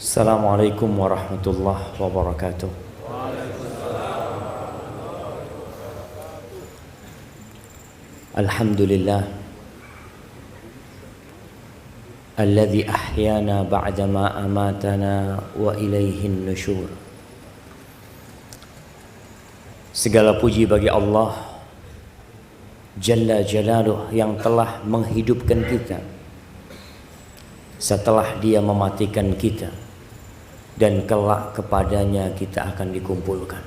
Assalamualaikum warahmatullahi wabarakatuh. Alhamdulillah alladzi ahyana ba'dama amatana wa ilaihin nusyur. Segala puji bagi Allah Jalla Jalaluh yang telah menghidupkan kita setelah Dia mematikan kita, dan kelak kepadanya kita akan dikumpulkan.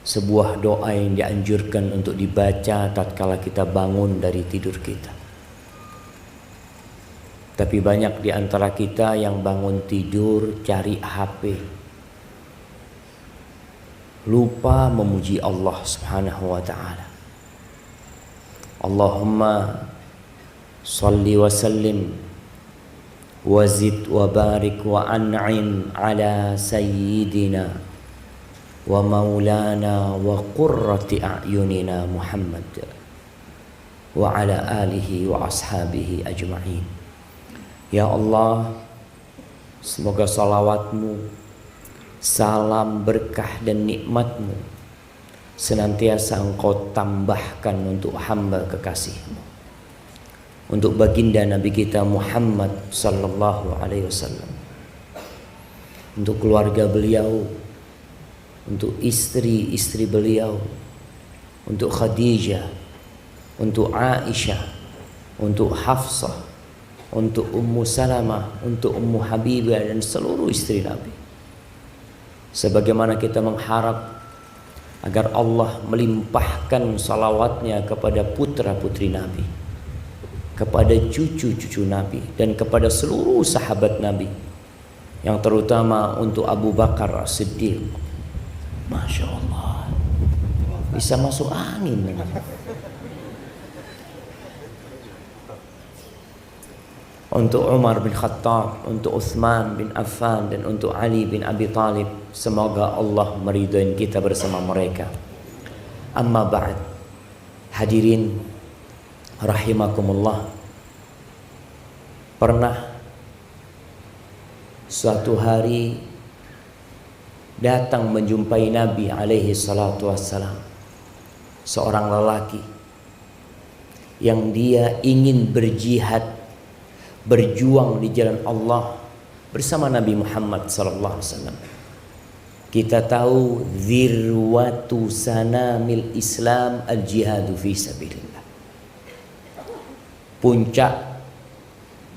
Sebuah doa yang dianjurkan untuk dibaca tatkala kita bangun dari tidur kita. Tapi banyak di antara kita yang bangun tidur cari HP, lupa memuji Allah Subhanahu wa ta'ala. Allahumma salli wa sallim wazid wa barik wa an'im ala sayyidina wa maulana wa qurrati a'yunina Muhammad wa ala alihi wa ashabihi ajma'in. Ya Allah, semoga salawatmu, salam berkah dan nikmatmu senantiasa Engkau tambahkan untuk hamba kekasihmu, untuk baginda Nabi kita Muhammad sallallahu alaihi wasallam, untuk keluarga beliau, untuk istri-istri beliau, untuk Khadijah, untuk Aisyah, untuk Hafsah, untuk Ummu Salamah, untuk Ummu Habibah dan seluruh istri Nabi. Sebagaimana kita mengharap agar Allah melimpahkan salawatnya kepada putra-putri Nabi, kepada cucu-cucu Nabi, dan kepada seluruh sahabat Nabi, yang terutama untuk Abu Bakar As-Siddiq. Masya Allah, bisa masuk angin. Untuk Umar bin Khattab, untuk Utsman bin Affan, dan untuk Ali bin Abi Thalib. Semoga Allah meridhai kita bersama mereka. Amma ba'd, hadirin rahimakumullah. Pernah suatu hari datang menjumpai Nabi alaihi salatu wassalam seorang lelaki yang dia ingin berjihad, berjuang di jalan Allah bersama Nabi Muhammad sallallahu alaihi wasallam. Kita tahu zirwatu sanamil Islam al-jihadu fi sabilillah. Puncak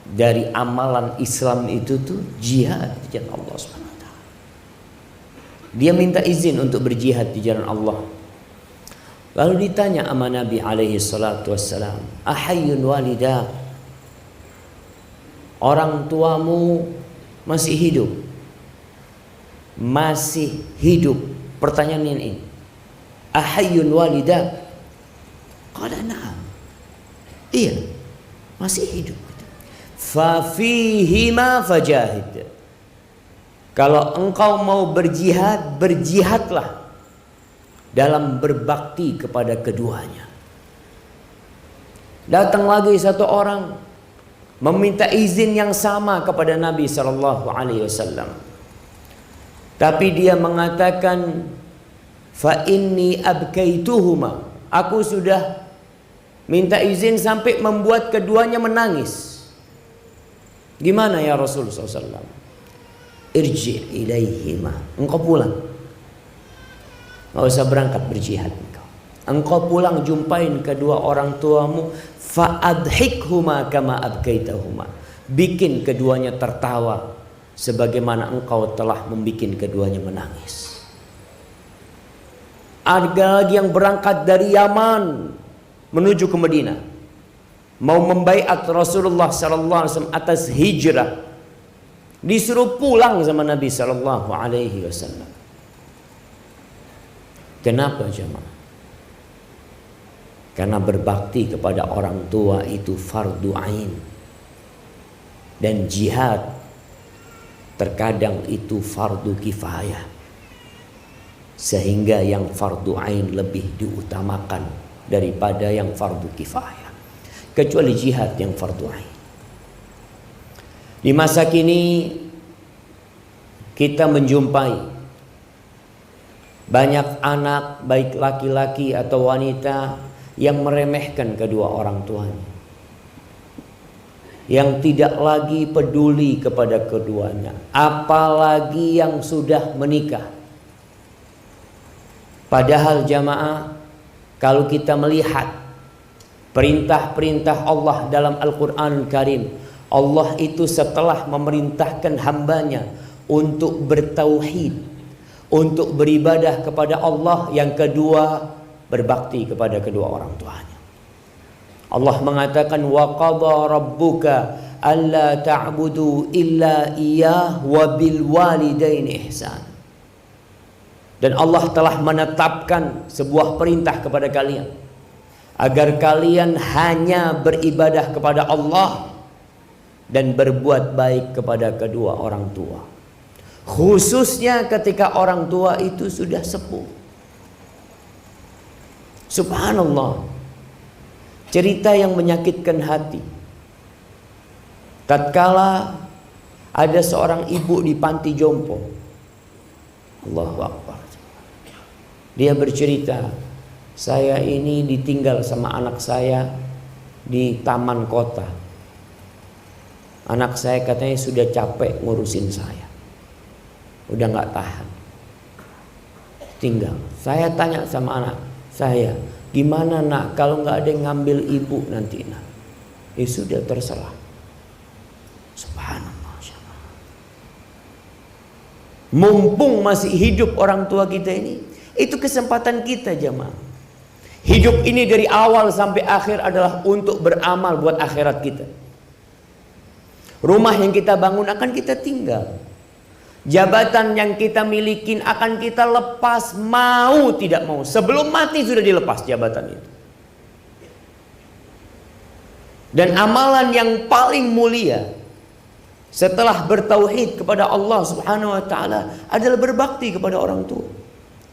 dari amalan Islam itu tuh jihad di jalan Allah Subhanahu wa taala. Dia minta izin untuk berjihad di jalan Allah. Lalu ditanya sama Nabi alaihi salatu wassalam, "Ahayyun walidak?" Orang tuamu masih hidup? Masih hidup. Pertanyaan ini, ahayyun walidak? Qala na'am. Iya, masih hidup. Fa fihima fajahid. Kalau engkau mau berjihad, berjihadlah dalam berbakti kepada keduanya. Datang lagi satu orang meminta izin yang sama kepada Nabi sallallahu alaihi wasallam. Tapi dia mengatakan, fa inni abkaituhuma. Aku sudah minta izin sampai membuat keduanya menangis. Gimana ya Rasulullah SAW? Irji ilaihima. Engkau pulang. Enggak usah berangkat berjihad engkau. Engkau pulang jumpain kedua orang tuamu, fa adhikhuma kama abkaitahuma. Bikin keduanya tertawa sebagaimana engkau telah membikin keduanya menangis. Ada lagi yang berangkat dari Yaman menuju ke Madinah, mau membaiat Rasulullah sallallahu alaihi wasallam atas hijrah. Disuruh pulang sama Nabi sallallahu alaihi wasallam. Kenapa jemaah? Karena berbakti kepada orang tua itu fardu ain. Dan jihad terkadang itu fardu kifayah, sehingga yang fardu ain lebih diutamakan daripada yang fardu kifayah, kecuali jihad yang fardu ain. Di masa kini kita menjumpai banyak anak, baik laki-laki atau wanita, yang meremehkan kedua orang tuanya, yang tidak lagi peduli kepada keduanya, apalagi yang sudah menikah. Padahal jamaah, kalau kita melihat perintah-perintah Allah dalam Al-Quran Karim, Allah itu setelah memerintahkan hambanya untuk bertauhid, untuk beribadah kepada Allah, yang kedua berbakti kepada kedua orang tuanya. Allah mengatakan, wa qadha rabbuka alla ta'budu illa iyyah wa bil walidaini ihsan. Dan Allah telah menetapkan sebuah perintah kepada kalian agar kalian hanya beribadah kepada Allah dan berbuat baik kepada kedua orang tua, khususnya ketika orang tua itu sudah sepuh. Subhanallah, cerita yang menyakitkan hati. Tatkala ada seorang ibu di panti jompo, Allahu Akbar, dia bercerita, saya ini ditinggal sama anak saya di taman kota. Anak saya katanya sudah capek ngurusin saya, udah gak tahan, tinggal. Saya tanya sama anak saya, gimana nak kalau gak ada yang ngambil ibu nanti nak? Ya sudah, terserah. Subhanallah. Mumpung masih hidup orang tua kita ini, itu kesempatan kita jemaah. Hidup ini dari awal sampai akhir adalah untuk beramal buat akhirat kita. Rumah yang kita bangun akan kita tinggal. Jabatan yang kita miliki akan kita lepas, mau tidak mau. Sebelum mati sudah dilepas jabatan itu. Dan amalan yang paling mulia setelah bertauhid kepada Allah Subhanahu wa taala adalah berbakti kepada orang tua.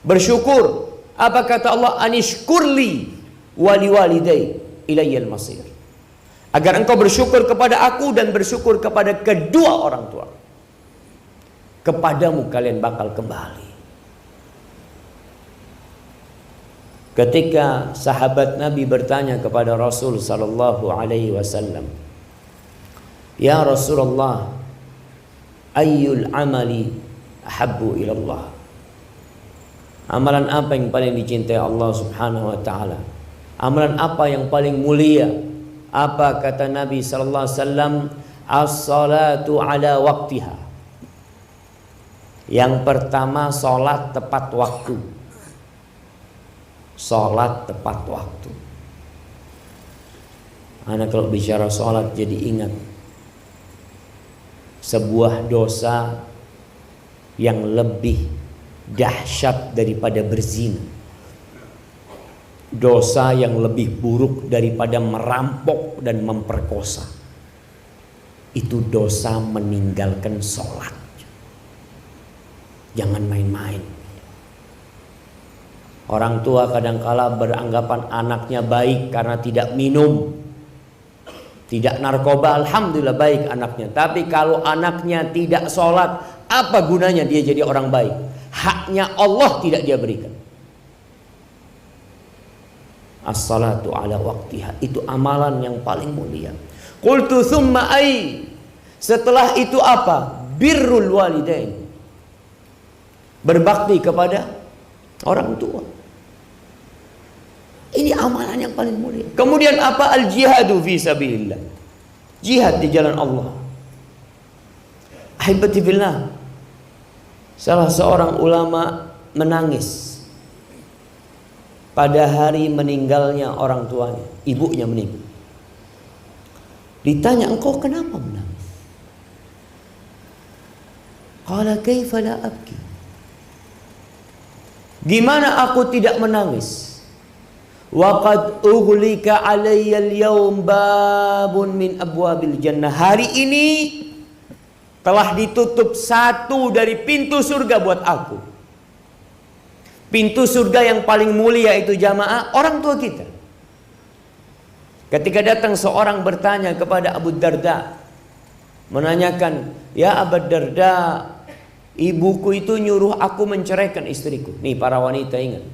Bersyukur. Apa kata Allah? Anishkurli wali walidai ilayyal masir. Agar engkau bersyukur kepada aku dan bersyukur kepada kedua orang tua. Kepadamu kalian bakal kembali. Ketika sahabat Nabi bertanya kepada Rasul sallallahu alaihi wasallam, ya Rasulullah, ayyul amali ahabbu ilallah? Amalan apa yang paling dicintai Allah Subhanahu wa taala? Amalan apa yang paling mulia? Apa kata Nabi sallallahu alaihi wasallam? As-salatu ala waqtiha. Yang pertama, salat tepat waktu. Salat tepat waktu. Anak kalau bicara salat jadi ingat sebuah dosa yang lebih dahsyat daripada berzina. Dosa yang lebih buruk daripada merampok dan memperkosa. Itu dosa meninggalkan sholat. Jangan main-main. Orang tua kadangkala beranggapan anaknya baik karena tidak minum, tidak narkoba, alhamdulillah baik anaknya. Tapi kalau anaknya tidak sholat, apa gunanya dia jadi orang baik? Haknya Allah tidak dia berikan. As-salatu ala waqtiha, itu amalan yang paling mulia. Qultu thumma ai? Setelah itu apa? Birrul walidain. Berbakti kepada orang tua. Ini amalan yang paling mulia. Kemudian apa? Al-jihadu fi sabilillah. Jihad di jalan Allah. Ahibati billah, salah seorang ulama menangis pada hari meninggalnya orang tuanya, ibunya meninggal. Ditanya, engkau kenapa menangis? Qala kaifa la abki? Gimana aku tidak menangis? Wa qad ughlika alayya al-yawm babun min abwabil jannah. Hari ini telah ditutup satu dari pintu surga buat aku. Pintu surga yang paling mulia itu jamaah orang tua kita. Ketika datang seorang bertanya kepada Abu Darda, menanyakan, "Ya Abu Darda, ibuku itu nyuruh aku menceraikan istriku." Nih para wanita ingat,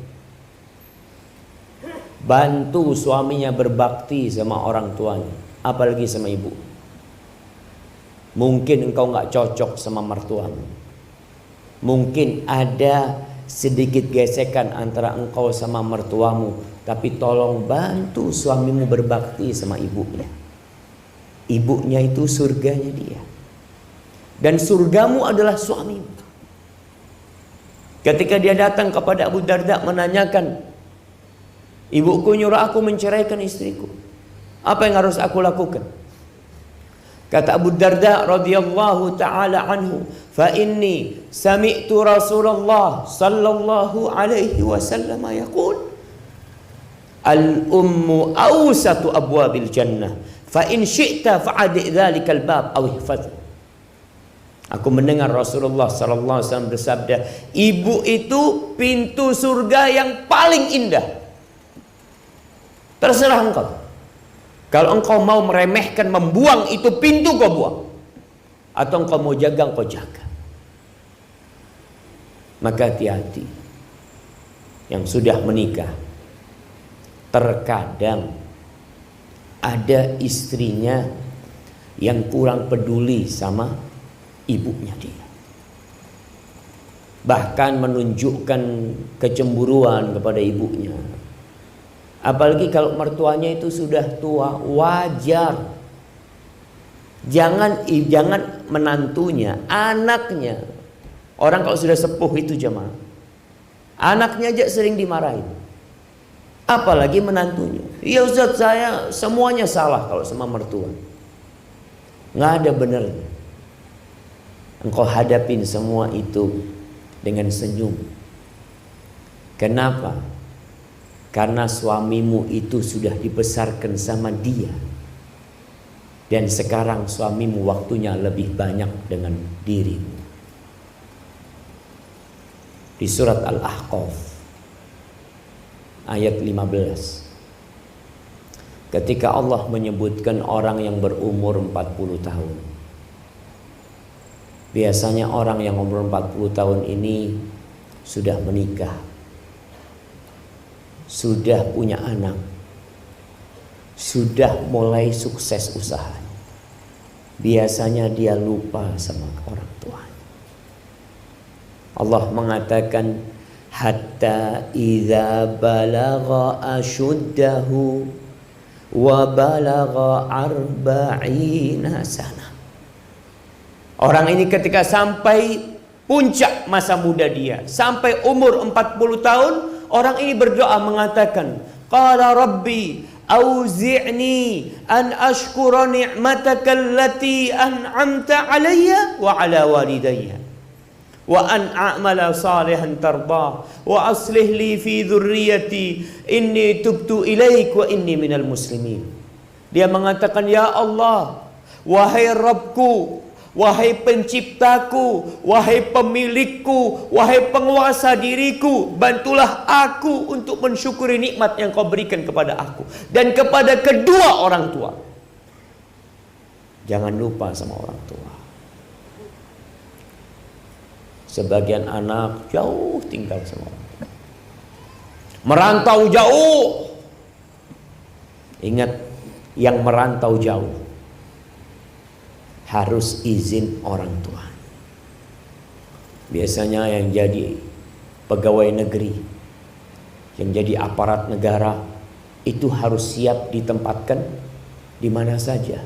bantu suaminya berbakti sama orang tuanya, apalagi sama ibu. Mungkin engkau nggak cocok sama mertuamu, mungkin ada sedikit gesekan antara engkau sama mertuamu, tapi tolong bantu suamimu berbakti sama ibunya. Ibunya itu surganya dia, dan surgamu adalah suamimu. Ketika dia datang kepada Abu Darda menanyakan, "Ibuku nyuruh aku menceraikan istriku, apa yang harus aku lakukan?" Kata Abu Darda radhiyallahu taala anhu, "Fa inni sami'tu Rasulullah sallallahu alaihi wasallam yaqul, al-ummu awsatu abwabil jannah, fa in syi'ta fa'adi dzalikal bab aw ihfaz." Aku mendengar Rasulullah sallallahu alaihi wasallam bersabda, ibu itu pintu surga yang paling indah. Terserah engkau. Kalau engkau mau meremehkan, membuang itu pintu, kau buang. Atau engkau mau jaga, engkau jaga. Maka hati-hati yang sudah menikah. Terkadang ada istrinya yang kurang peduli sama ibunya dia, bahkan menunjukkan kecemburuan kepada ibunya. Apalagi kalau mertuanya itu sudah tua, wajar. Jangan menantunya, anaknya. Orang kalau sudah sepuh itu jemaah, anaknya aja sering dimarahin, apalagi menantunya. "Ya Ustaz, saya semuanya salah kalau sama mertua." Nggak ada benernya. Engkau hadapin semua itu dengan senyum. Kenapa? Karena suamimu itu sudah dibesarkan sama dia, dan sekarang suamimu waktunya lebih banyak dengan dirimu. Di surat Al-Ahqaf ayat 15, ketika Allah menyebutkan orang yang berumur 40 tahun. Biasanya orang yang umur 40 tahun ini sudah menikah, sudah punya anak, sudah mulai sukses usahanya. Biasanya dia lupa sama orang tuanya. Allah mengatakan, hatta idza balagha ashuddahu wa balagha arba'ina sana. Orang ini ketika sampai puncak masa muda dia, sampai umur 40 tahun, orang ini berdoa mengatakan, qala rabbi auzi'ni an ashkura ni'mataka allati an'amta alayya wa ala walidayya wa an a'mala salihan tardah wa aslih li fi dhurriyyati inni tubtu ilaik wa inni minal muslimin. Dia mengatakan, ya Allah, wahai Rabbku, wahai penciptaku, wahai pemilikku, wahai penguasa diriku, bantulah aku untuk mensyukuri nikmat yang kau berikan kepada aku dan kepada kedua orang tua. Jangan lupa sama orang tua. Sebagian anak jauh tinggal sama orang tua, merantau jauh. Ingat, yang merantau jauh harus izin orang tua. Biasanya yang jadi pegawai negeri, yang jadi aparat negara, itu harus siap ditempatkan di mana saja.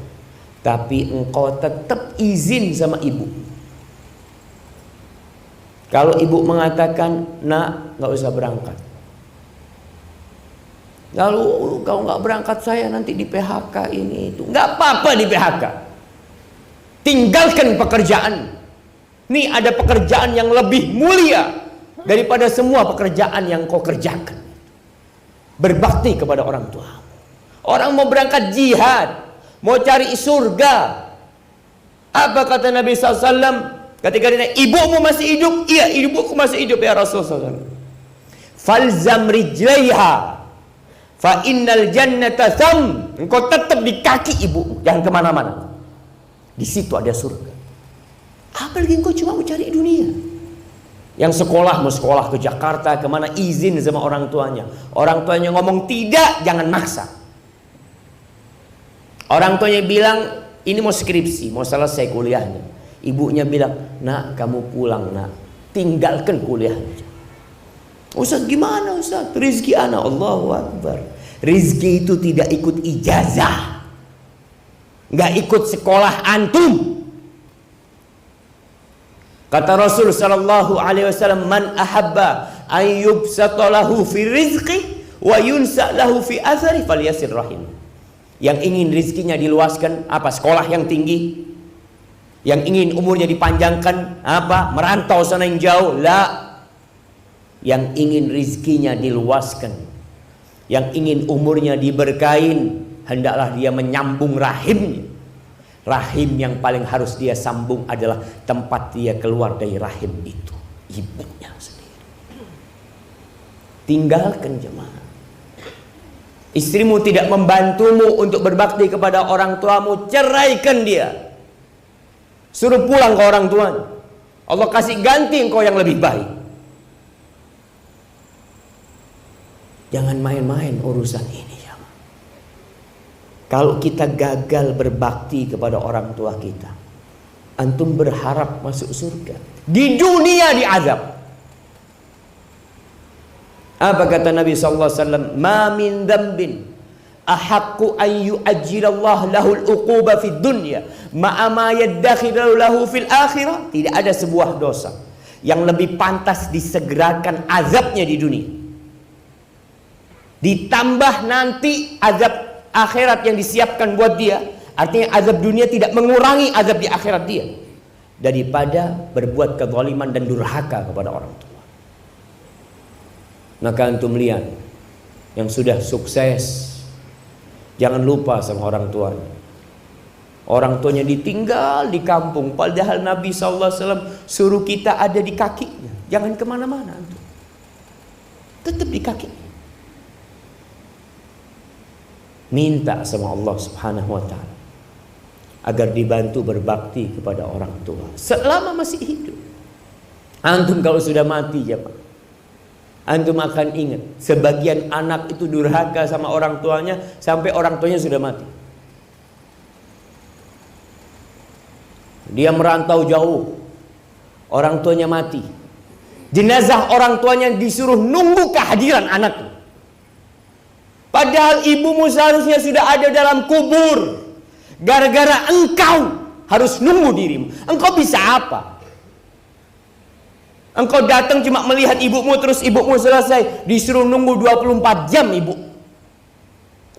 Tapi engkau tetap izin sama ibu. Kalau ibu mengatakan, nak, nggak usah berangkat. Kalau kau nggak berangkat, saya nanti di PHK ini itu. Nggak apa-apa di PHK. Tinggalkan pekerjaan. Nih ada pekerjaan yang lebih mulia daripada semua pekerjaan yang kau kerjakan. Berbakti kepada orang tua. Orang mau berangkat jihad, mau cari surga. Apa kata Nabi SAW ketika ditanya, ibumu masih hidup? Iya, ibuku masih hidup ya Rasulullah SAW. Falzam rijlaiha fa innal jannata tham. Engkau tetap di kaki ibu, jangan kemana-mana. Di situ ada surga. Apalagi engkau cuma mau cari dunia. Yang sekolah, mau sekolah ke Jakarta, kemana, izin sama orang tuanya. Orang tuanya ngomong tidak, jangan maksa. Orang tuanya bilang, ini mau skripsi, mau selesai kuliahnya. Ibunya bilang, nak kamu pulang nak, tinggalkan kuliahnya. Ustaz gimana Ustaz? Rizki anak, Allahu Akbar. Rizki itu tidak ikut ijazah, nggak ikut sekolah antum. Kata Rasul sallallahu alaihi wasallam, man ahabba an yubsata lahu fi rizqi wa yunsa lahu fi athari falyasir rahim. Yang ingin rizkinya diluaskan apa? Sekolah yang tinggi. Yang ingin umurnya dipanjangkan apa? Merantau sana yang jauh. La. Yang ingin rizkinya diluaskan, yang ingin umurnya diberkahin, hendaklah dia menyambung rahimnya. Rahim yang paling harus dia sambung adalah tempat dia keluar dari rahim itu, ibunya sendiri. Tinggalkan jemaah. Istrimu tidak membantumu untuk berbakti kepada orang tuamu, ceraikan dia. Suruh pulang ke orang tuanya. Allah kasih ganti engkau yang lebih baik. Jangan main-main urusan ini ya. Kalau kita gagal berbakti kepada orang tua kita, antum berharap masuk surga, di dunia diazab. Apa kata Nabi SAW? Ma min dzambin ahaqqu an yu'ajjilallah lahul uquba fid dunya ma'a ma yaddakhiru lahu fil akhirah. Tidak ada sebuah dosa yang lebih pantas disegerakan azabnya di dunia, ditambah nanti azab akhirat yang disiapkan buat dia. Artinya azab dunia tidak mengurangi azab di akhirat dia, daripada berbuat kezaliman dan durhaka kepada orang tua. Maka antum lihat yang sudah sukses, jangan lupa sama orang tuanya. Orang tuanya ditinggal di kampung, padahal Nabi SAW suruh kita ada di kakinya. Jangan kemana-mana antum, tetap di kakinya. Minta sama Allah Subhanahu wa ta'ala agar dibantu berbakti kepada orang tua selama masih hidup. Antum kalau sudah mati jemaah, antum akan ingat sebagian anak itu durhaka sama orang tuanya sampai orang tuanya sudah mati. Dia merantau jauh, orang tuanya mati, jenazah orang tuanya disuruh nunggu kehadiran anaknya. Padahal ibumu seharusnya sudah ada dalam kubur. Gara-gara engkau harus nunggu dirimu. Engkau bisa apa? Engkau datang cuma melihat ibumu, terus ibumu selesai, disuruh nunggu 24 jam ibu.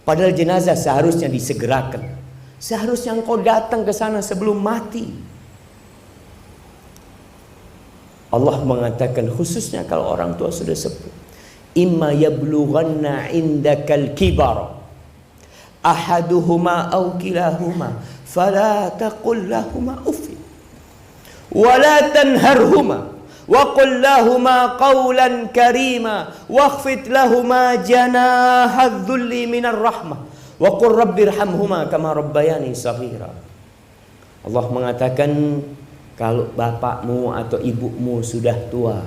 Padahal jenazah seharusnya disegerakan. Seharusnya engkau datang ke sana sebelum mati. Allah mengatakan khususnya kalau orang tua sudah sepuh, imma yablughanna indakal kibar ahaduhuma aw kilahuma fala taqul lahuma uffin wa la tanharhuma wa qul lahuma qawlan karima wakhfid lahuma janaha dhulli minar rahmah wa qur rabbirhamhuma kama rabbayani shaghira. Allah mengatakan kalau bapakmu atau ibumu sudah tua,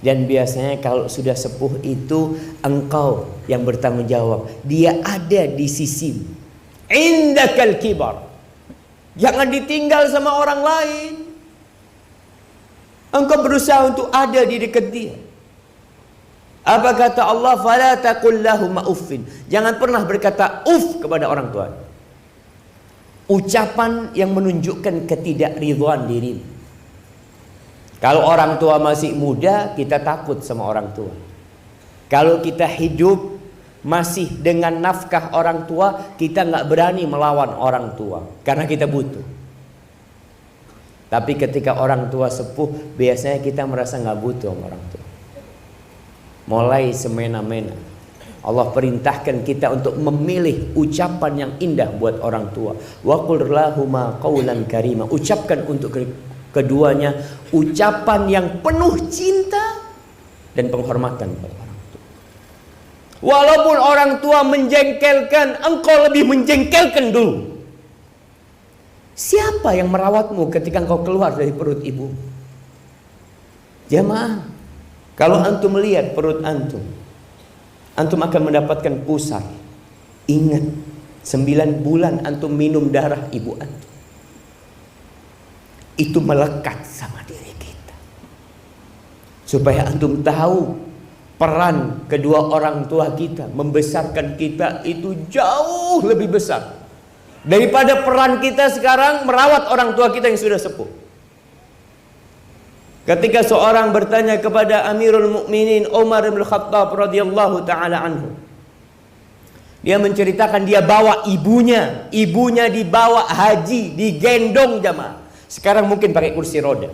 dan biasanya kalau sudah sepuh itu engkau yang bertanggung jawab. Dia ada di sisi indakal kibar. Jangan ditinggal sama orang lain. Engkau berusaha untuk ada di dekat dia. Apa kata Allah? Fala taqul lahum uffin. Jangan pernah berkata uff kepada orang tua. Ucapan yang menunjukkan ketidakridhaan dirimu. Kalau orang tua masih muda, kita takut sama orang tua. Kalau kita hidup masih dengan nafkah orang tua, kita nggak berani melawan orang tua karena kita butuh. Tapi ketika orang tua sepuh, biasanya kita merasa nggak butuh sama orang tua. Mulai semena-mena. Allah perintahkan kita untuk memilih ucapan yang indah buat orang tua. Wa qul lahuma qawlan karima. Ucapkan untuk keduanya ucapan yang penuh cinta dan penghormatan kepada orang tua. Walaupun orang tua menjengkelkan, engkau lebih menjengkelkan dulu. Siapa yang merawatmu ketika engkau keluar dari perut ibu? Jamaah, kalau antum melihat perut antum, antum akan mendapatkan pusar. Ingat, 9 bulan antum minum darah ibu antum. Itu melekat sama diri kita. Supaya antum tahu peran kedua orang tua kita membesarkan kita itu jauh lebih besar daripada peran kita sekarang merawat orang tua kita yang sudah sepuh. Ketika seorang bertanya kepada Amirul Mukminin Umar bin Khattab radhiyallahu taala anhu, dia menceritakan dia bawa ibunya dibawa haji, digendong jamaah. Sekarang mungkin pakai kursi roda.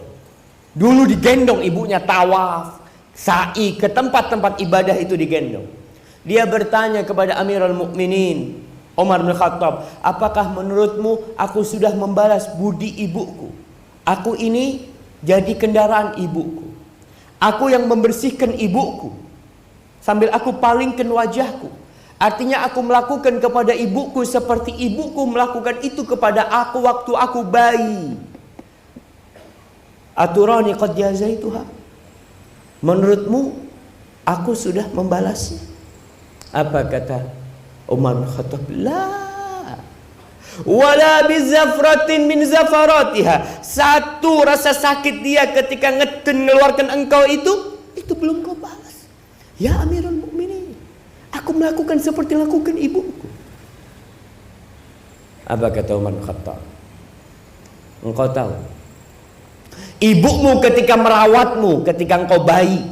Dulu digendong ibunya, tawaf, sa'i ke tempat-tempat ibadah itu digendong. Dia bertanya kepada Amirul Mukminin Umar bin Khattab, apakah menurutmu aku sudah membalas budi ibuku? Aku ini jadi kendaraan ibuku. Aku yang membersihkan ibuku sambil aku palingkan wajahku. Artinya aku melakukan kepada ibuku seperti ibuku melakukan itu kepada aku waktu aku bayi. Aturani qad jazaituha. Menurutmu aku sudah membalasnya? Apa kata Umar bin Khattab? La wala bizafratin min zafaratiha. Satu rasa sakit dia ketika ngeluarkan engkau itu belum kau balas. Ya Amirul Mukminin, aku melakukan seperti lakukan ibuku. Apa kata Umar bin Khattab? Engkau tahu, ibumu ketika merawatmu ketika engkau bayi,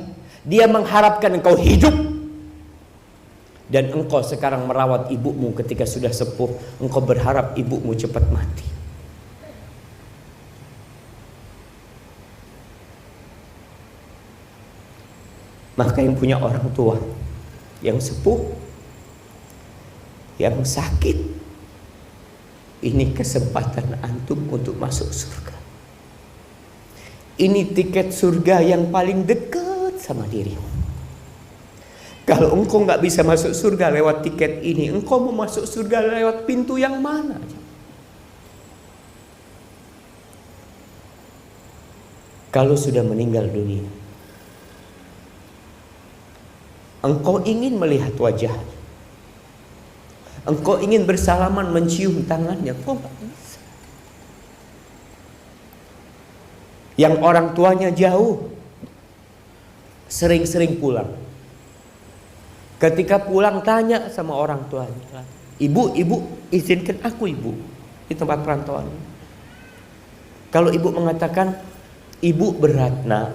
dia mengharapkan engkau hidup. Dan engkau sekarang merawat ibumu ketika sudah sepuh, engkau berharap ibumu cepat mati. Maka yang punya orang tua yang sepuh, yang sakit, ini kesempatan antum untuk masuk surga. Ini tiket surga yang paling dekat sama dirimu. Kalau engkau nggak bisa masuk surga lewat tiket ini, engkau mau masuk surga lewat pintu yang mana? Kalau sudah meninggal dunia, engkau ingin melihat wajahnya, engkau ingin bersalaman mencium tangannya, kok nggak bisa? Yang orang tuanya jauh, sering-sering pulang. Ketika pulang tanya sama orang tuanya, ibu izinkan aku ibu di tempat perantauan. Kalau ibu mengatakan ibu berat nak,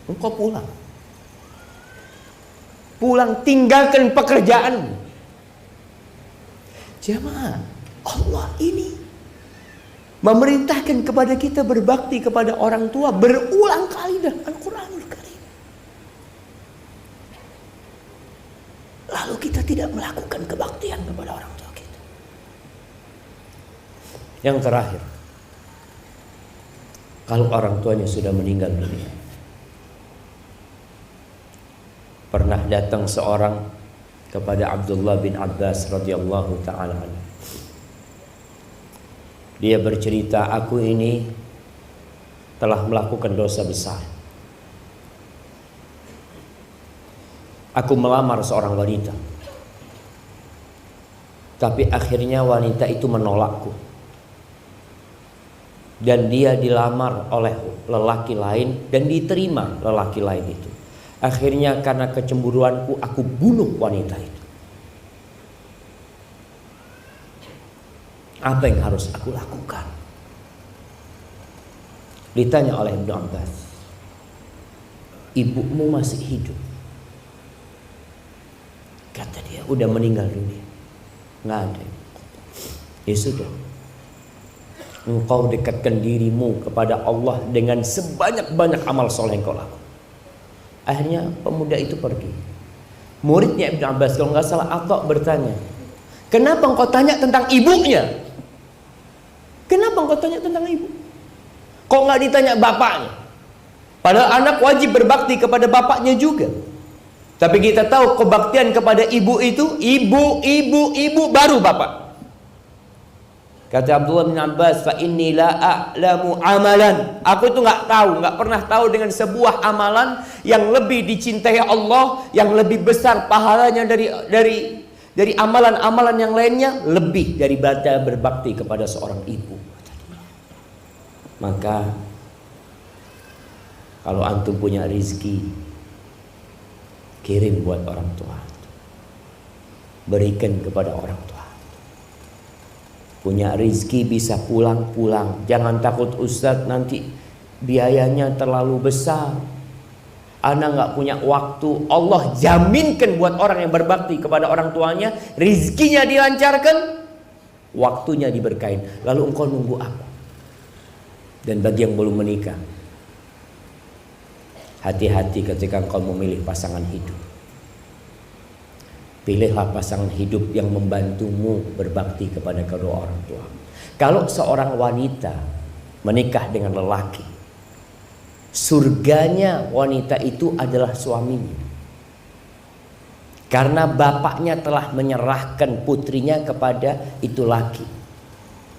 engkau pulang. Pulang, tinggalkan pekerjaan. Jamaah, Allah ini memerintahkan kepada kita berbakti kepada orang tua berulang kali dalam Al-Quranul Karim. Lalu kita tidak melakukan kebaktian kepada orang tua kita. Yang terakhir, kalau orang tuanya sudah meninggal dunia, pernah datang seorang kepada Abdullah bin Abbas radhiyallahu ta'ala anhu. Dia bercerita, aku ini telah melakukan dosa besar. Aku melamar seorang wanita, tapi akhirnya wanita itu menolakku, dan dia dilamar oleh lelaki lain dan diterima lelaki lain itu. Akhirnya karena kecemburuanku aku bunuh wanita itu. Apa yang harus aku lakukan? Ditanya oleh Ibnu Abbas, ibumu masih hidup? Kata dia, udah meninggal dunia, nggak ada. Ya sudah, engkau dekatkan dirimu kepada Allah dengan sebanyak-banyak amal soleh yang kau lakukan. Akhirnya pemuda itu pergi. Muridnya Ibnu Abbas, kalau nggak salah Atta bertanya, kenapa engkau tanya tentang ibunya? Kenapa engkau tanya tentang ibu? Kok nggak ditanya bapaknya? Padahal anak wajib berbakti kepada bapaknya juga. Tapi kita tahu kebaktian kepada ibu itu ibu baru bapak. Kata Abdullah bin Abbas, fa inni la a'lamu amalan. Aku itu nggak pernah tahu dengan sebuah amalan yang lebih dicintai Allah, yang lebih besar pahalanya dari amalan-amalan yang lainnya, lebih daripada berbakti kepada seorang ibu. Maka kalau antum punya rizki, kirim buat orang tua, berikan kepada orang tua. Punya rizki bisa pulang. Jangan takut Ustadz nanti biayanya terlalu besar, ana nggak punya waktu. Allah jaminkan buat orang yang berbakti kepada orang tuanya, rizkinya dilancarkan, waktunya diberkahin. Lalu engkau nunggu apa? Dan bagi yang belum menikah, hati-hati ketika engkau memilih pasangan hidup. Pilihlah pasangan hidup yang membantumu berbakti kepada kedua orang tua. Kalau seorang wanita menikah dengan lelaki, surganya wanita itu adalah suaminya. Karena bapaknya telah menyerahkan putrinya kepada itu laki.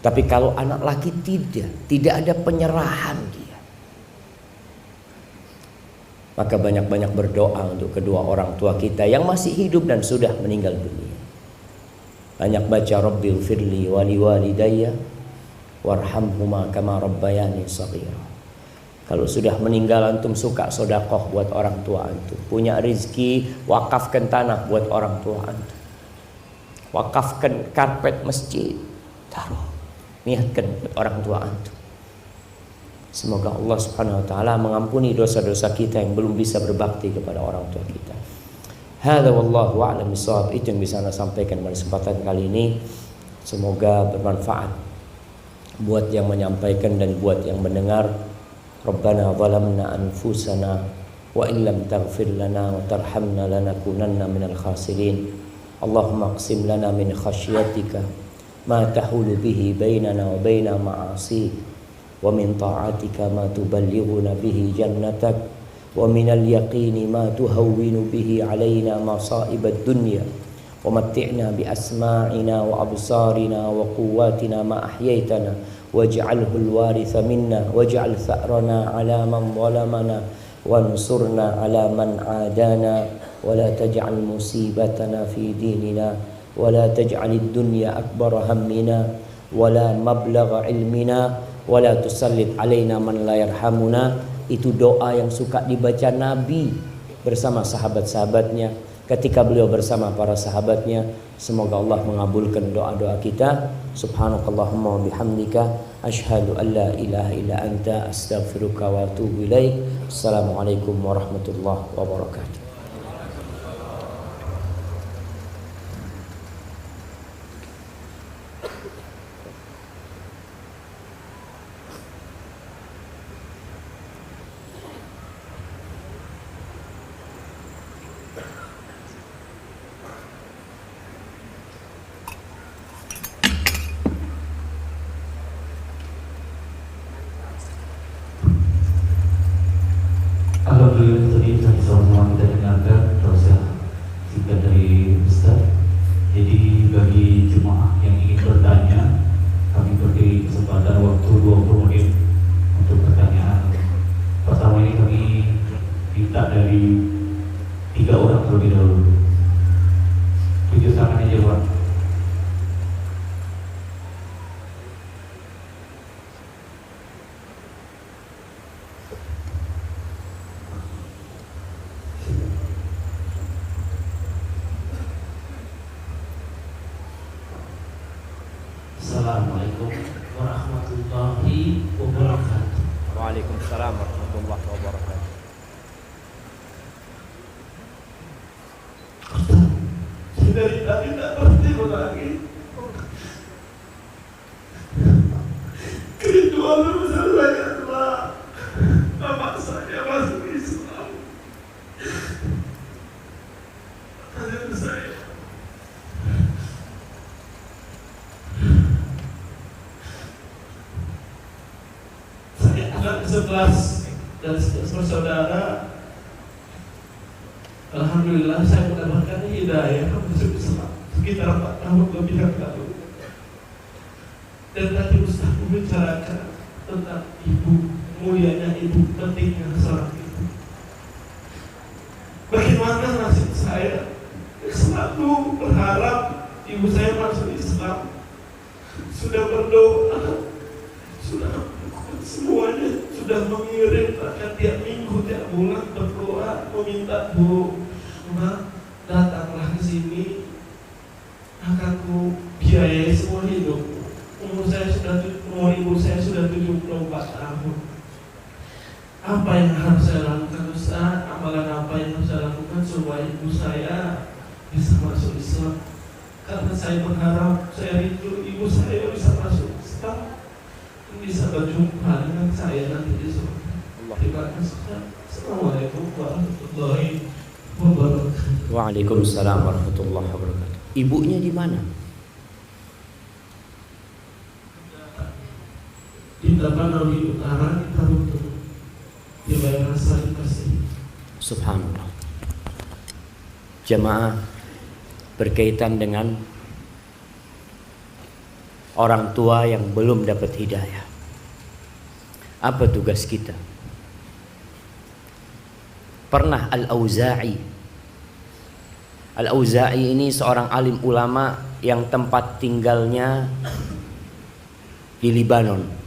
Tapi kalau anak laki tidak ada penyerahan dia. Maka banyak-banyak berdoa untuk kedua orang tua kita yang masih hidup dan sudah meninggal dunia. Banyak baca Rabbil firli wali walidayya warhamhuma kama rabbayani shaghira. Kalau sudah meninggal antum suka sedekah buat orang tua antum. Punya rezeki, wakafkan tanah buat orang tua antum. Wakafkan karpet masjid, taruh. Niatkan buat orang tua antum. Semoga Allah Subhanahu wa taala mengampuni dosa-dosa kita yang belum bisa berbakti kepada orang tua kita. Hadza wallahu a'lam bishawab. Itu yang bisa saya sampaikan pada kesempatan kali ini. Semoga bermanfaat buat yang menyampaikan dan buat yang mendengar. Rabbana zalamna anfusana wa in lam taghfir lana wa tarhamna lanakunanna minal khasirin. Allahumma aqsim lana min khasyatika ma tahulu bihi bainana wa baina ma'asik. Wa min ta'atika ma tuballighuna bihi jannatak wa minal yaqini ma tuhawwinu bihi alaina masa'ibad dunya wa matti'na bi asma'ina wa absarina wa quwwatina ma ahyaytana waj'alhu al-waritha minna waj'al tha'rana 'ala man zalamana wansurna 'ala man 'adana wa la taj'al musibatana fi dinina wa la taj'alid dunya akbara hammina wa la mablagha ilmina wala tusallit alaina man la yarhamuna. Itu doa yang suka dibaca Nabi bersama sahabat-sahabatnya ketika beliau bersama para sahabatnya. Semoga Allah mengabulkan doa-doa kita. Subhanakallahumma wa bihamdika asyhadu an la ilaha illa anta astaghfiruka wa atubu ilaik. Assalamualaikum warahmatullahi wabarakatuh. Alhamdulillah tadi semua kita dengarkan proses singkat dari Ustaz. Jadi bagi jemaah yang ingin bertanya, kami beri kesempatan waktu 20 menit untuk pertanyaan. Pertama ini kami minta dari 3 orang terlebih dahulu. Tujuh tangan aja Pak. Assalamualaikum warahmatullahi wabarakatuh. Waalaikumsalam warahmatullahi wabarakatuh. Saya dari tadi tak berhenti lagi. Kedua besar saya adalah bapak saya masuk Islam. Pertanyaan saya, anak 11 dan saudara, alhamdulillah saya mendapatkan hidayah masuk Islam sekitar 4 tahun lebih yang lalu. Dan tadi Ustaz membicarakan tentang ibu, mulianya ibu, pentingnya seorang ibu. Bagaimana nasib saya? Selalu berharap ibu saya masuk Islam. Sudah berdoa, sudah melakukan semuanya, sudah mengirim bahkan tiap minggu, tiap bulan berdoa meminta, Bu, Ma, datanglah ke sini, akan ku biayai semua hidup. Umur ibu saya sudah 74 tahun. Apa yang harus saya lakukan, Ustaz? Amalan apa yang harus saya lakukan supaya ibu saya bisa masuk Islam? Karena saya berharap, saya rindu ibu saya bisa masuk Islam, bisa berjumpa dengan saya nanti di surga. Terima kasih. Assalamualaikum warahmatullahi wabarakatuh. Waalaikumsalam warahmatullahi wabarakatuh. Ibunya di mana? Di Tapanuli Utara, di Tarutung, di daerah Sarikasi. Subhanallah. Jamaah, berkaitan dengan orang tua yang belum dapat hidayah. Apa tugas kita? Pernah Al-Auza'i ini seorang alim ulama yang tempat tinggalnya di Libanon.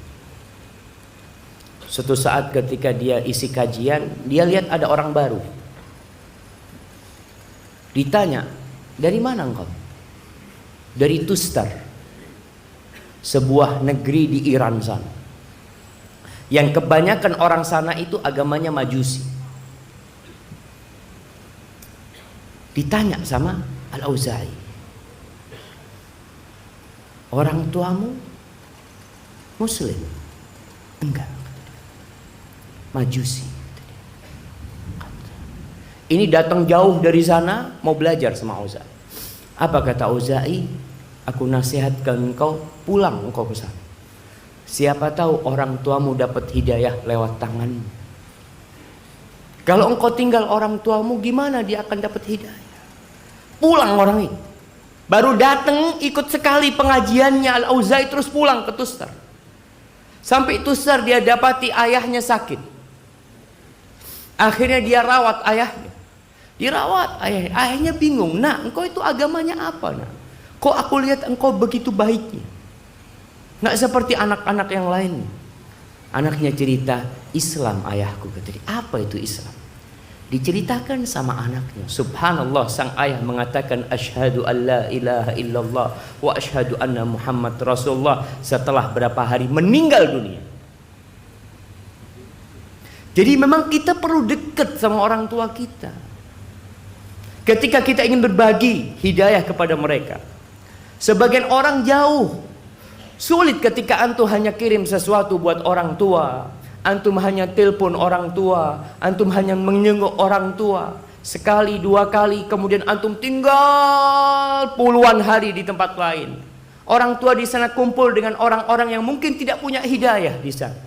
Suatu saat ketika dia isi kajian, dia lihat ada orang baru. Ditanya, dari mana engkau? Dari Tustar, sebuah negeri di Iran sana, yang kebanyakan orang sana itu agamanya Majusi. Ditanya sama Al-Auza'i, orang tuamu Muslim? Enggak, Majusi. Ini datang jauh dari sana mau belajar sama Auza'i. Apa kata Auza'i? Aku nasihatkan engkau pulang engkau ke sana. Siapa tahu orang tuamu dapat hidayah lewat tanganmu. Kalau engkau tinggal orang tuamu, gimana dia akan dapat hidayah? Pulang orang ini. Baru datang ikut sekali pengajiannya Al-Auza'i terus pulang ke Tustar. Sampai Tustar dia dapati ayahnya sakit. Akhirnya dia rawat ayahnya. Dirawat ayahnya. Ayahnya bingung. Nah, engkau itu agamanya apa, nak? Kok aku lihat engkau begitu baiknya? Nggak seperti anak-anak yang lain. Anaknya cerita, Islam ayahku, kata dia. Apa itu Islam? Diceritakan sama anaknya. Subhanallah, sang ayah mengatakan asyhadu an la ilaha illallah wa asyhadu anna Muhammad Rasulullah setelah berapa hari meninggal dunia. Jadi memang kita perlu dekat sama orang tua kita. Ketika kita ingin berbagi hidayah kepada mereka. Sebagian orang jauh. Sulit ketika antum hanya kirim sesuatu buat orang tua. Antum hanya telepon orang tua. Antum hanya menjenguk orang tua. Sekali, dua kali. Kemudian antum tinggal puluhan hari di tempat lain. Orang tua di sana kumpul dengan orang-orang yang mungkin tidak punya hidayah di sana.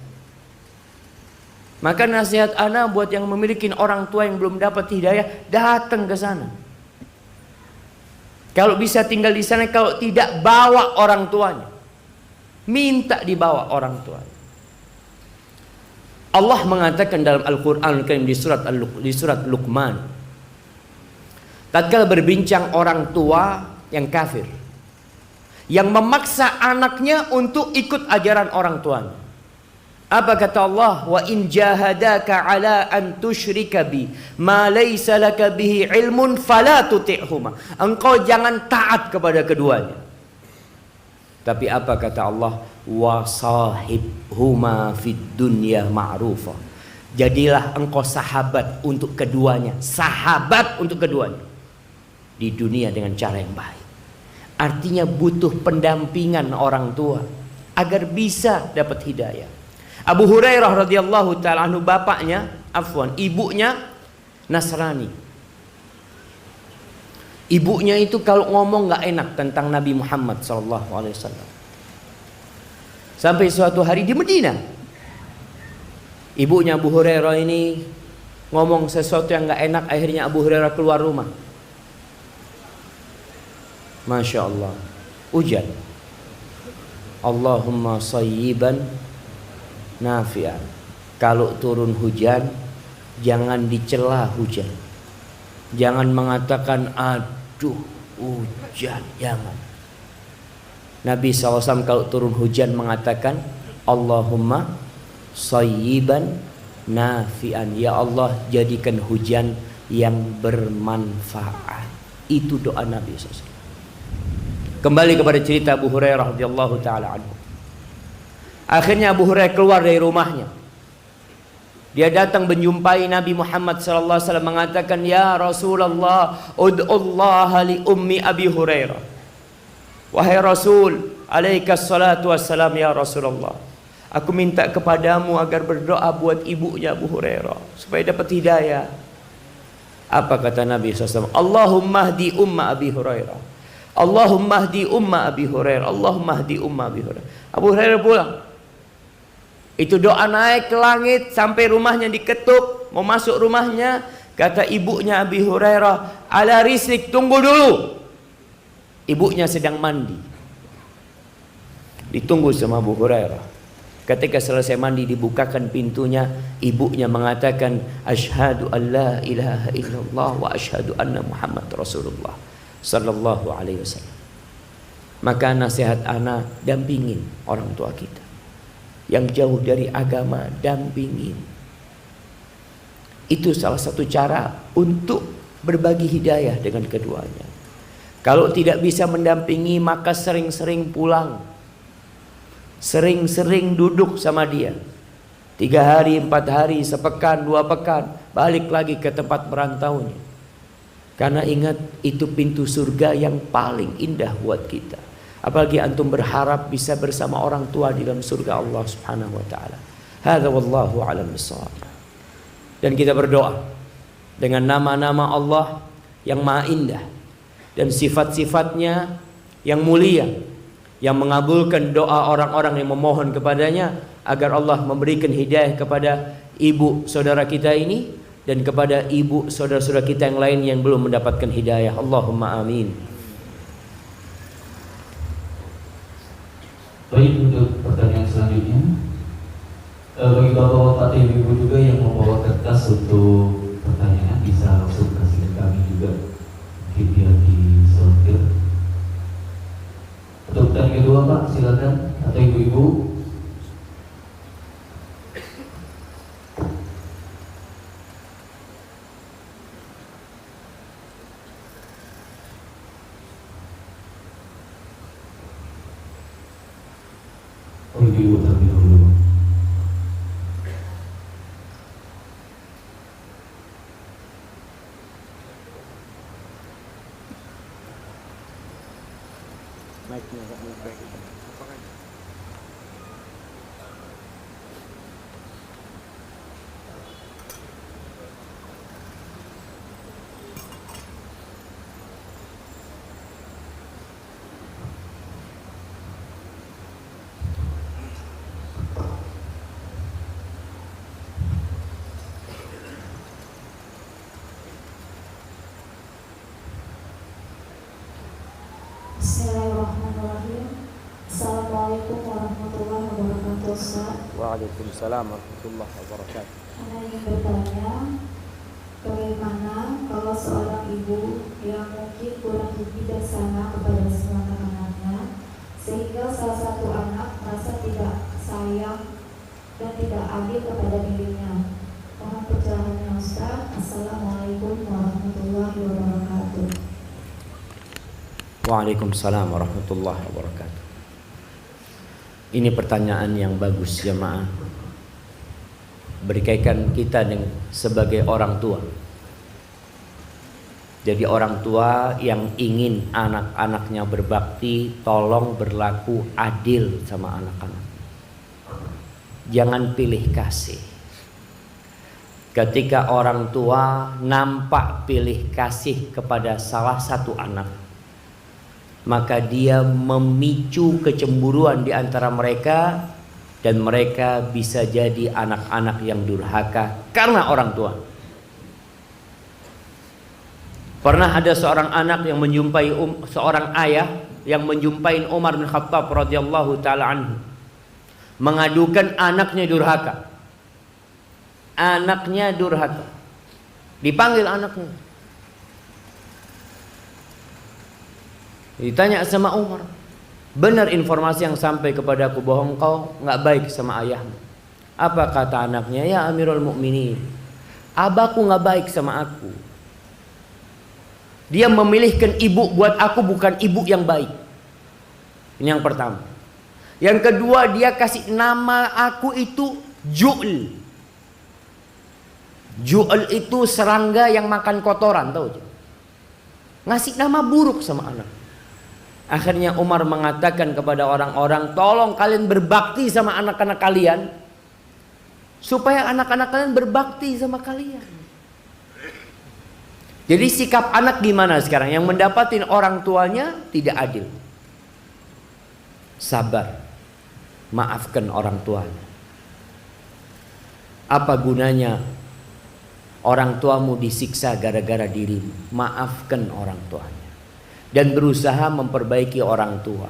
Maka nasihat ana buat yang memiliki orang tua yang belum dapat hidayah, datang ke sana. Kalau bisa tinggal di sana, kalau tidak bawa orang tuanya. Minta dibawa orang tuanya. Allah mengatakan dalam Al-Qur'an Al-Karim di surat Luqman. Tatkala berbincang orang tua yang kafir, yang memaksa anaknya untuk ikut ajaran orang tuanya. Apa kata Allah? Wa in jahadaka ala an tusyrika bi ma laysa laka bihi ilmun fala tuti'huma. Engkau jangan taat kepada keduanya. Tapi apa kata Allah? Wa sahibhuma fid dunya ma'rufa. Jadilah engkau sahabat untuk keduanya, sahabat untuk keduanya di dunia dengan cara yang baik. Artinya butuh pendampingan orang tua agar bisa dapat hidayah. Abu Hurairah radhiyallahu taala anhu, ibunya Nasrani. Ibunya itu kalau ngomong nggak enak tentang Nabi Muhammad SAW. Sampai suatu hari di Medina, ibunya Abu Hurairah ini ngomong sesuatu yang nggak enak, akhirnya Abu Hurairah keluar rumah. Masya Allah, hujan. Allahumma sayyiban nafi'an. Kalau turun hujan, jangan dicela hujan. Jangan mengatakan aduh hujan, jangan. Nabi SAW kalau turun hujan mengatakan Allahumma sayyiban nafi'an. Ya Allah, jadikan hujan yang bermanfaat. Itu doa Nabi SAW. Kembali kepada cerita Abu Hurairah radhiyallahu taala anhu. Akhirnya Abu Hurairah keluar dari rumahnya. Dia datang menjumpai Nabi Muhammad sallallahu alaihi wasallam mengatakan, "Ya Rasulullah, ud'ullaha li ummi Abi Hurairah." Wahai Rasul, alaikas salatu wassalam ya Rasulullah. Aku minta kepadamu agar berdoa buat ibunya Abu Hurairah supaya dapat hidayah. Apa kata Nabi SAW? Allahumma hdi umma Abi Hurairah. Allahumma hdi umma Abi Hurairah. Allahumma hdi umma Abi Hurairah. Abu Hurairah pulang. Itu doa naik ke langit sampai rumahnya diketuk. Mau masuk rumahnya, kata ibunya Abi Hurairah, ala risik, tunggu dulu. Ibunya sedang mandi. Ditunggu sama Abu Hurairah. Ketika selesai mandi dibukakan pintunya, ibunya mengatakan, asyhadu an la ilaha illallah wa asyhadu anna Muhammad Rasulullah sallallahu alaihi wasallam. Maka nasihat anak, dampingin orang tua kita yang jauh dari agama, dampingin. Itu salah satu cara untuk berbagi hidayah dengan keduanya. Kalau tidak bisa mendampingi, maka sering-sering pulang, sering-sering duduk sama dia. 3 hari, 4 hari, sepekan, 2 pekan, balik lagi ke tempat merantaunya. Karena ingat, itu pintu surga yang paling indah buat kita. Apalagi antum berharap bisa bersama orang tua di dalam surga Allah Subhanahu wa taala. Hadza wallahu a'lam bissawab. Dan kita berdoa dengan nama-nama Allah yang maha indah dan sifat-sifatnya yang mulia, yang mengabulkan doa orang-orang yang memohon kepadanya, agar Allah memberikan hidayah kepada ibu saudara kita ini dan kepada ibu saudara-saudara kita yang lain yang belum mendapatkan hidayah. Allahumma amin. Baik, untuk pertanyaan selanjutnya, bagi bapak-bapak dan ibu juga yang membawa kertas untuk pertanyaan bisa langsung kasih ke kami juga, mungkin biar disortir. Untuk pertanyaan kedua Pak, silakan, atau ibu-ibu. Ibu terlebih dahulu. Bismillahirrahmanirrahim. Assalamualaikum warahmatullahi wabarakatuh. Ustaz. Waalaikumsalam warahmatullahi wabarakatuh. Saya ingin bertanya, bagaimana kalau seorang ibu yang mungkin kurang bijaksana kepada semua anak-anaknya, sehingga salah satu anak merasa tidak sayang dan tidak adil kepada dirinya. Mohon pencerahannya Ustaz. Assalamualaikum warahmatullahi wabarakatuh. Waalaikumsalam warahmatullahi wabarakatuh. Ini pertanyaan yang bagus jemaah. Berkaitan kita dengan sebagai orang tua. Jadi orang tua yang ingin anak-anaknya berbakti, tolong berlaku adil sama anak-anak. Jangan pilih kasih. Ketika orang tua nampak pilih kasih kepada salah satu anak, maka dia memicu kecemburuan di antara mereka, dan mereka bisa jadi anak-anak yang durhaka karena orang tua. Pernah ada seorang anak yang menjumpai seorang ayah yang menjumpai Umar bin Khattab radhiyallahu taala anhu, mengadukan anaknya durhaka. Anaknya durhaka. Dipanggil anaknya. Ditanya sama Umar, benar informasi yang sampai kepadaku bahwa engkau nggak baik sama ayahmu. Apa kata anaknya? Ya Amirul Mukminin, abahku nggak baik sama aku. Dia memilihkan ibu buat aku, bukan ibu yang baik. Ini yang pertama. Yang kedua, dia kasih nama aku itu Ju'l. Ju'l itu serangga yang makan kotoran, tahu? Ngasih nama buruk sama anak. Akhirnya Umar mengatakan kepada orang-orang, tolong kalian berbakti sama anak-anak kalian, supaya anak-anak kalian berbakti sama kalian. Jadi sikap anak gimana sekarang? Yang mendapatin orang tuanya tidak adil. Sabar, maafkan orang tuanya. Apa gunanya orang tuamu disiksa gara-gara dirimu? Maafkan orang tuanya dan berusaha memperbaiki orang tua.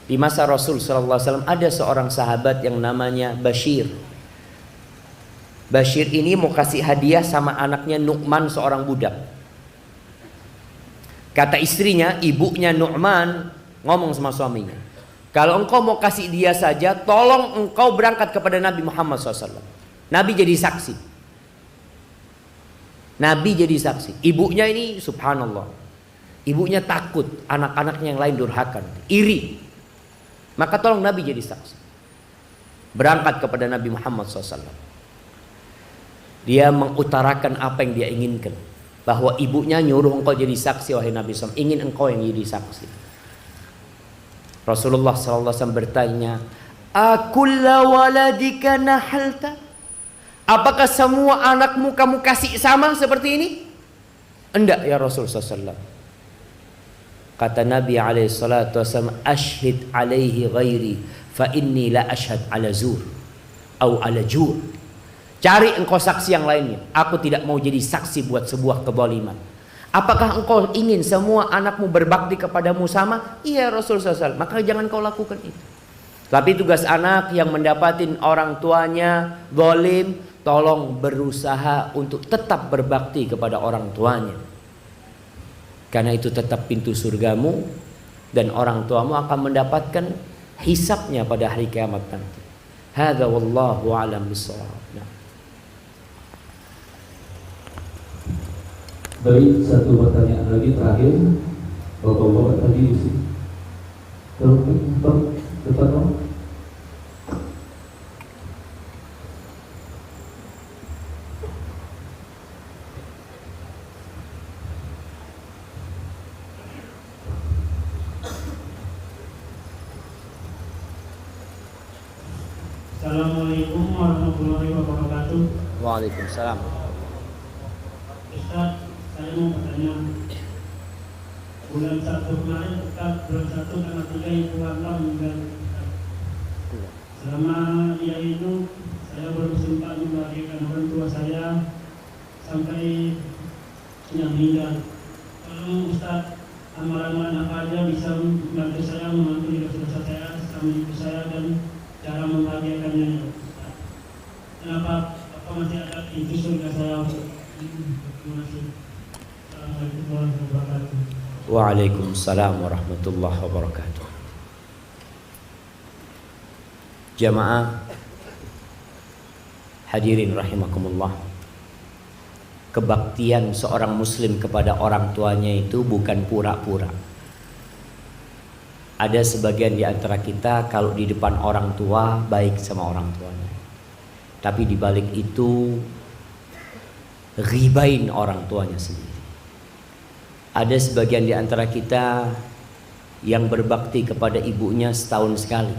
Di masa Rasul SAW ada seorang sahabat yang namanya Bashir. Bashir ini mau kasih hadiah sama anaknya Nu'man, seorang budak. Kata istrinya, ibunya Nu'man ngomong sama suaminya, kalau engkau mau kasih dia saja, tolong engkau berangkat kepada Nabi Muhammad SAW. Nabi jadi saksi. Nabi jadi saksi. Ibunya ini subhanallah, ibunya takut anak-anaknya yang lain durhaka, iri. Maka tolong Nabi jadi saksi. Berangkat kepada Nabi Muhammad SAW. Dia mengutarakan apa yang dia inginkan, bahwa ibunya nyuruh engkau jadi saksi wahai Nabi SAW, ingin engkau yang jadi saksi. Rasulullah SAW bertanya, akulla waladika nahalta? Apakah semua anakmu kamu kasih sama seperti ini? Enggak ya Rasulullah SAW. Kata Nabi SAW, ashhid alaihi ghairi fa inni la ashhad ala zur atau ala jur. Cari engkau saksi yang lainnya. Aku tidak mau jadi saksi buat sebuah kezaliman. Apakah engkau ingin semua anakmu berbakti kepadamu sama? Iya Rasulullah SAW. Maka jangan kau lakukan itu. Tapi tugas anak yang mendapatin orang tuanya zalim, tolong berusaha untuk tetap berbakti kepada orang tuanya. Karena itu tetap pintu surgamu, dan orang tuamu akan mendapatkan hisabnya pada hari kiamat nanti. Hadza wallahu a'lam bishawab. Baik, satu pertanyaan lagi terakhir. Bapak-bapak tadi di sini. Depan dong. Assalamualaikum warahmatullahi wabarakatuh. Waalaikumsalam. Ustaz, saya mau bertanya. Bulan 1 kemarin, Ustaz, bulan 1 tanggal 3 Ibu Warna meninggal. Selama dia hidup, saya belum sempat membahagiakan orang tua saya sampai dia meninggal. Kalau Ustaz, amalan-amalan apa aja bisa membantu saya mengampuni dosa-dosa saya sama ibu saya dan cara membahagiakannya. Kenapa masih ada pintu surga saya? Terima kasih. Assalamualaikum warahmatullahi wabarakatuh. Waalaikumsalam warahmatullahi wabarakatuh. Jamaah hadirin rahimakumullah. Kebaktian seorang muslim kepada orang tuanya itu bukan pura-pura. Ada sebagian di antara kita kalau di depan orang tua baik sama orang tuanya, tapi di balik itu ghibain orang tuanya sendiri. Ada sebagian di antara kita yang berbakti kepada ibunya setahun sekali,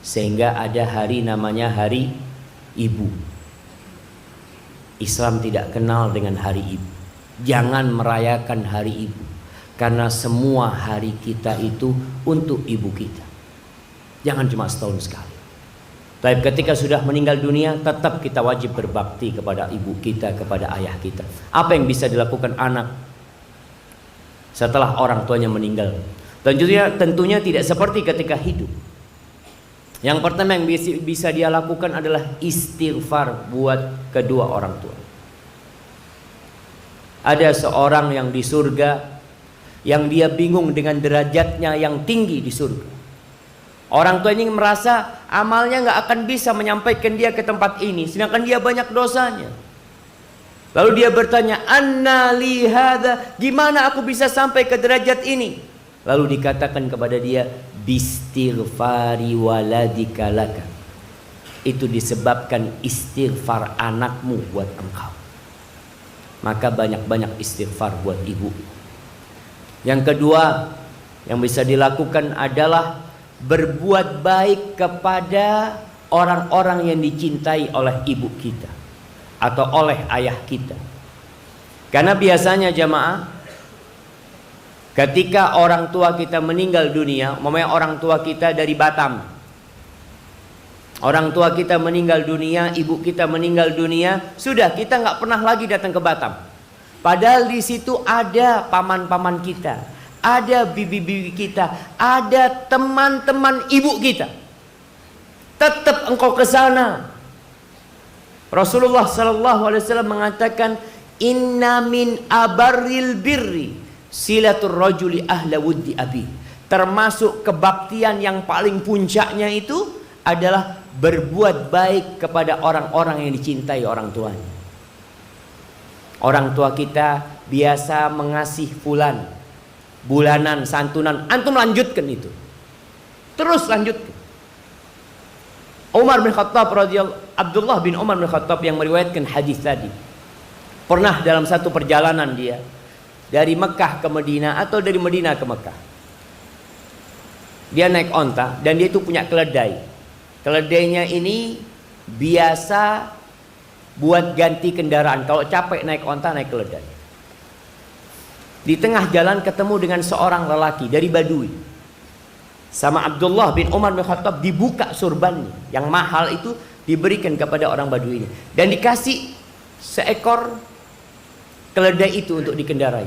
sehingga ada hari namanya hari ibu. Islam tidak kenal dengan hari ibu. Jangan merayakan hari ibu, karena semua hari kita itu untuk ibu kita. Jangan cuma setahun sekali. Tapi ketika sudah meninggal dunia, tetap kita wajib berbakti kepada ibu kita, kepada ayah kita. Apa yang bisa dilakukan anak setelah orang tuanya meninggal? Tentunya tidak seperti ketika hidup. Yang pertama yang bisa dia lakukan adalah istighfar buat kedua orang tua. Ada seorang yang di surga yang dia bingung dengan derajatnya yang tinggi di surga. Orang tua ini merasa amalnya nggak akan bisa menyampaikan dia ke tempat ini, sedangkan dia banyak dosanya. Lalu dia bertanya, "Anna li hadza?" Gimana aku bisa sampai ke derajat ini? Lalu dikatakan kepada dia, "Bistighfari waladika laka." Itu disebabkan istighfar anakmu buat engkau. Maka banyak-banyak istighfar buat ibu. Yang kedua yang bisa dilakukan adalah berbuat baik kepada orang-orang yang dicintai oleh ibu kita atau oleh ayah kita. Karena biasanya jamaah, ketika orang tua kita meninggal dunia, umpamanya orang tua kita dari Batam, orang tua kita meninggal dunia, ibu kita meninggal dunia, sudah kita nggak pernah lagi datang ke Batam. Padahal di situ ada paman-paman kita, ada bibi-bibi kita, ada teman-teman ibu kita. Tetap engkau ke sana. Rasulullah SAW mengatakan, "Inna min abarril birri silatul rajuli ahla wuddi abi." Termasuk kebaktian yang paling puncaknya itu adalah berbuat baik kepada orang-orang yang dicintai orang tuanya. Orang tua kita biasa mengasih fulan, bulanan, santunan, antum lanjutkan itu. Terus lanjutkan. Umar bin Khattab Abdullah bin Umar bin Khattab yang meriwayatkan hadis tadi, pernah dalam satu perjalanan dia dari Mekah ke Madinah atau dari Madinah ke Mekah. Dia naik onta dan dia itu punya keledai. Keledainya ini biasa buat ganti kendaraan. Kalau capek naik onta, naik keledai. Di tengah jalan ketemu dengan seorang lelaki dari Badui. Sama Abdullah bin Umar bin Khattab dibuka surbannya. Yang mahal itu diberikan kepada orang Badui ini. Dan dikasih seekor keledai itu untuk dikendarai.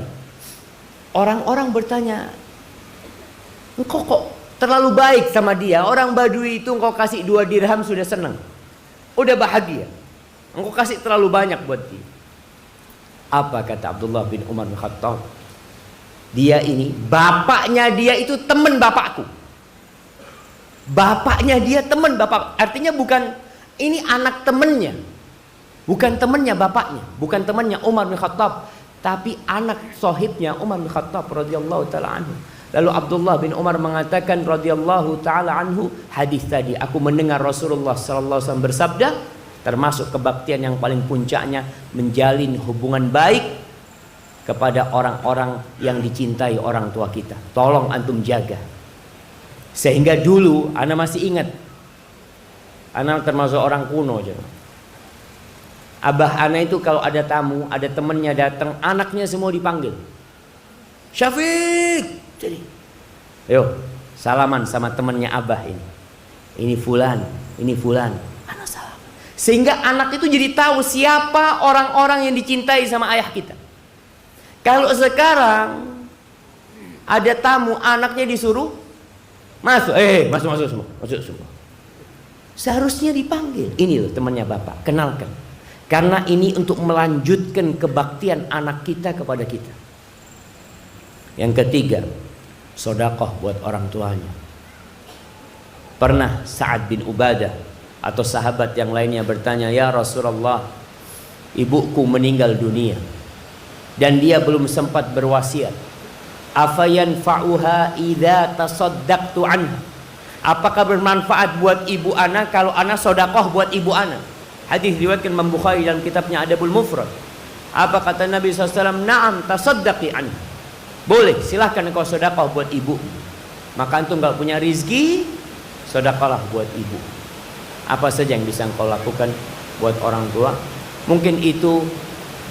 Orang-orang bertanya, "Engkau kok terlalu baik sama dia? Orang Badui itu engkau kasih 2 dirham sudah senang. Udah bahagia. Engkau kasih terlalu banyak buat dia." Apa kata Abdullah bin Umar bin Khattab? Dia ini, bapaknya dia itu teman bapakku. Bapaknya dia teman bapak. Artinya bukan ini anak temannya. Bukan temannya bapaknya, bukan temannya Umar bin Khattab, tapi anak sohibnya Umar bin Khattab radhiyallahu taala anhu. Lalu Abdullah bin Umar mengatakan radhiyallahu taala anhu, hadis tadi, aku mendengar Rasulullah sallallahu alaihi wasallam bersabda, termasuk kebaktian yang paling puncaknya menjalin hubungan baik kepada orang-orang yang dicintai orang tua kita. Tolong antum jaga. Sehingga dulu ana masih ingat, ana termasuk orang kuno aja. Abah ana itu kalau ada tamu, ada temannya datang, anaknya semua dipanggil. Syafiq, jadi, ayo salaman sama temannya abah ini. Ini fulan, ini fulan. Anak salam. Sehingga anak itu jadi tahu siapa orang-orang yang dicintai sama ayah kita. Kalau sekarang ada tamu, anaknya disuruh masuk, masuk semua. Seharusnya dipanggil. Ini loh temannya bapak, kenalkan. Karena ini untuk melanjutkan kebaktian anak kita kepada kita. Yang ketiga, sedekah buat orang tuanya. Pernah Sa'ad bin Ubadah atau sahabat yang lainnya bertanya, "Ya Rasulullah, ibuku meninggal dunia dan dia belum sempat berwasiat. Afayanfa'uha idza tasaddaqtu anha?" Apakah bermanfaat buat ibu ana kalau ana sedekah buat ibu ana? Hadis riwayatkan Imam Bukhari dalam kitabnya Adabul Mufrad. Apa kata Nabi SAW? "Na'am, tasaddaqi anha." Boleh, silahkan engkau sedekah buat ibu. Maka antum kalau punya rizki, sedekahlah buat ibu. Apa saja yang bisa engkau lakukan buat orang tua? Mungkin itu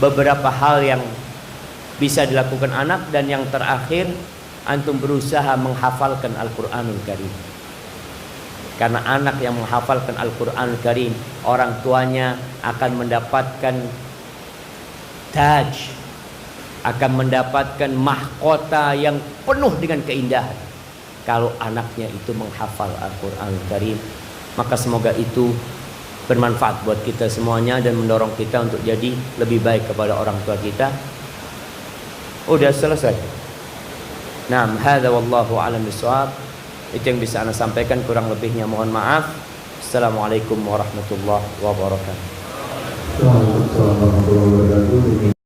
beberapa hal yang bisa dilakukan anak. Dan yang terakhir, antum berusaha menghafalkan Al-Quranul Karim. Karena anak yang menghafalkan Al-Quranul Karim, orang tuanya akan mendapatkan taj, akan mendapatkan mahkota yang penuh dengan keindahan. kalau anaknya itu menghafal Al-Quran Karim. Maka semoga itu bermanfaat buat kita semuanya dan mendorong kita untuk jadi lebih baik kepada orang tua kita. Udah selesai. Nah, hadza wallahu a'lam bishawab. Itu yang bisa Anda sampaikan, kurang lebihnya mohon maaf. Assalamualaikum warahmatullahi wabarakatuh. Waalaikumsalam warahmatullahi wabarakatuh.